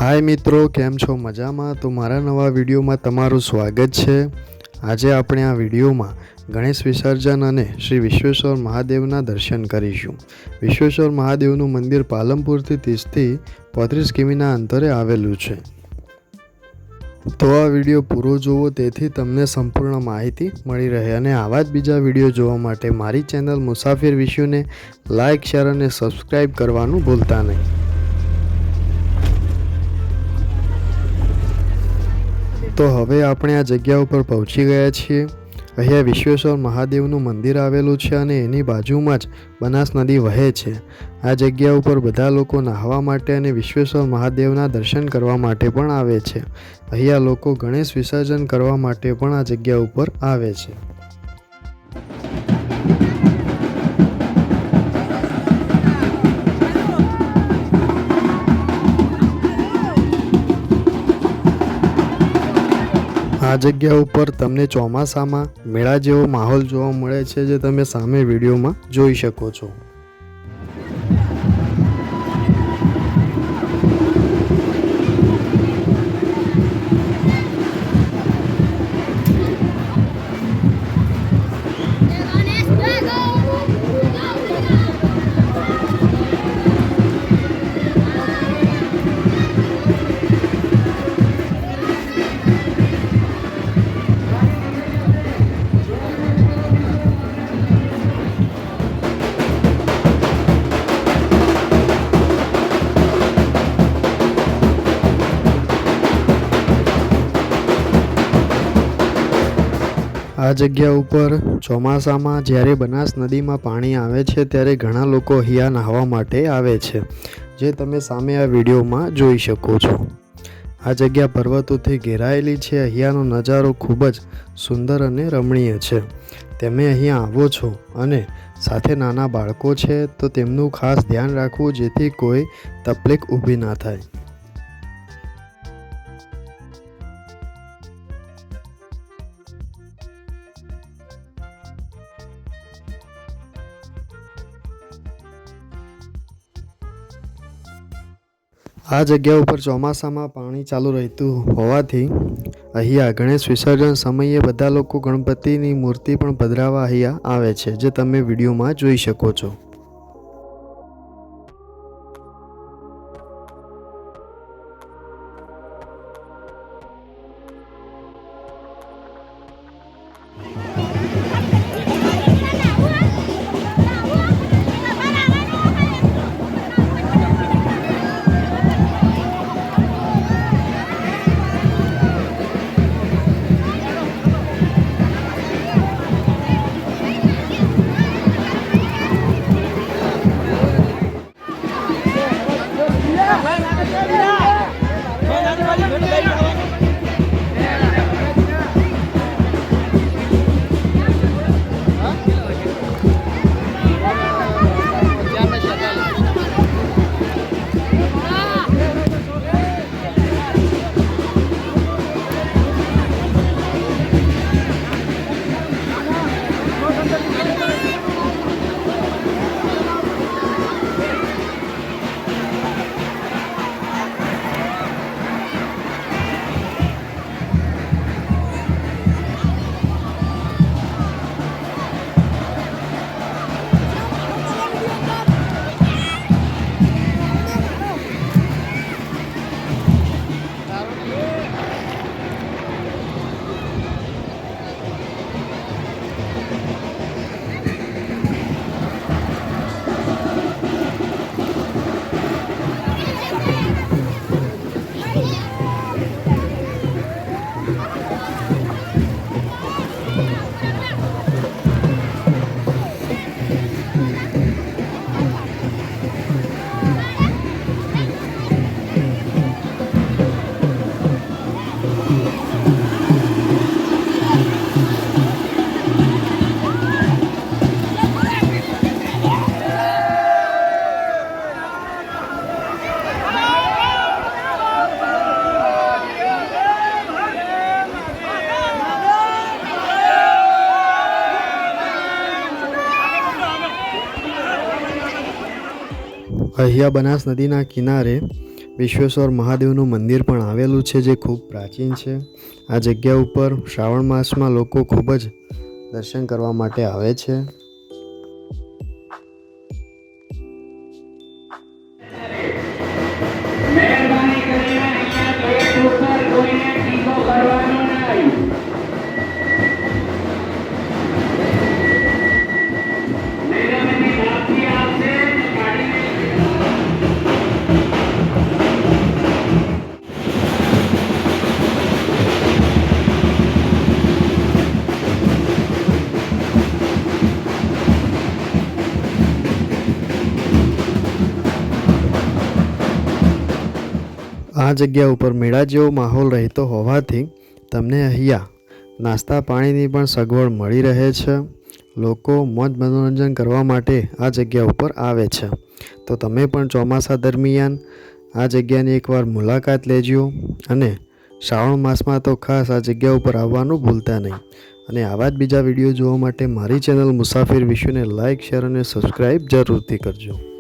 हाय मित्रों, केम छो मजा में। तो मारा नवा विडियो में तमारुं स्वागत है। आज आपणे आ विडियो में गणेश विसर्जन और श्री विश्वेश्वर महादेवना दर्शन करीशुं। विश्वेश्वर महादेवनुं मंदिर पालमपुर थी 30 થી 35 કિમીના अंतरे आवेलुं छे। तो आ विडियो पूरो जोवो तेथी तमने संपूर्ण माहिती मळी रहे अने आवा ज बीजा विडियो जोवा माटे मारी चेनल मुसाफिर विश्व ने लाइक, शेर और सब्सक्राइब करवानुं भूलता नहीं। तो हवे आपणे आ जग्या पर पहोंची गया छीए। अहींया विश्वेश्वर महादेवनुं मंदिर आवेलुं छे अने एनी बाजुमां ज बनास नदी वहे छे। आ जग्या पर बधा लोको नहावा माटे अने विश्वेश्वर महादेवना दर्शन करवा माटे पण आवे छे। अहींया लोको गणेश विसर्जन करवा माटे पण आ जग्या पर आवे छे। आ जग्या पर तमने ચોમાસામાં મેળા જેવો માહોલ જોવા મળે છે, જે તમે સામે વિડીયોમાં જોઈ શકો છો। आ जग्या पर ચોમાસામાં જ્યારે બનાસ નદીમાં પાણી આવે છે ત્યારે ઘણા લોકો અહીંયા નહાવા માટે આવે છે, જે તમે સામે આ વિડીયોમાં જોઈ શકો છો। આ જગ્યા પર્વતોથી ઘેરાયેલી છે। અહીંયાનો નજારો ખૂબ જ સુંદર અને રમણીય છે। તમે અહીંયા આવો છો અને સાથે નાના બાળકો છે તો તેમનું ખાસ ધ્યાન રાખવું, જેથી કોઈ તકલીફ ઊભી ના થાય। आ जग्या पर ચોમાસામાં पाणी चालू रहतुं होवाथी अहींया गणेश विसर्जन समये बधा लोको गणपतिनी मूर्ति पण पधरावा अहींया आवे छे, जे तमे विडियोमां जोई शको छो। અહીંયા બનાસ નદીના કિનારે વિશ્વેશ્વર મહાદેવનું મંદિર પણ આવેલું છે, જે ખૂબ પ્રાચીન છે. આ જગ્યા ઉપર શ્રાવણ માસમાં લોકો ખૂબ જ દર્શન કરવા માટે આવે છે. મહેરબાની કરીને અહીંયા ગેટ ઉપર કોઈને ટીકો કરવાનો નહીં. મેડમની વાપસી આવશે તો ગાડીને આ જગ્યા ઉપર મેળા જેવો માહોલ રહેતો હોવાથી તમને અહીંયા નાસ્તા પાણીની પણ સગવડ મળી રહે છે. લોકો મોજ મનોરંજન કરવા માટે આ જગ્યા ઉપર આવે છે. તો તમે પણ ચોમાસા દરમિયાન આ જગ્યાની એકવાર મુલાકાત લેજો અને શ્રાવણ માસમાં તો ખાસ આ જગ્યા ઉપર આવવાનું ભૂલતા નહીં. અને આવા જ બીજા વિડીયો જોવા માટે મારી ચેનલ મુસાફિર વિશ્વને લાઇક, શેર અને સબસ્ક્રાઈબ જરૂરથી કરજો.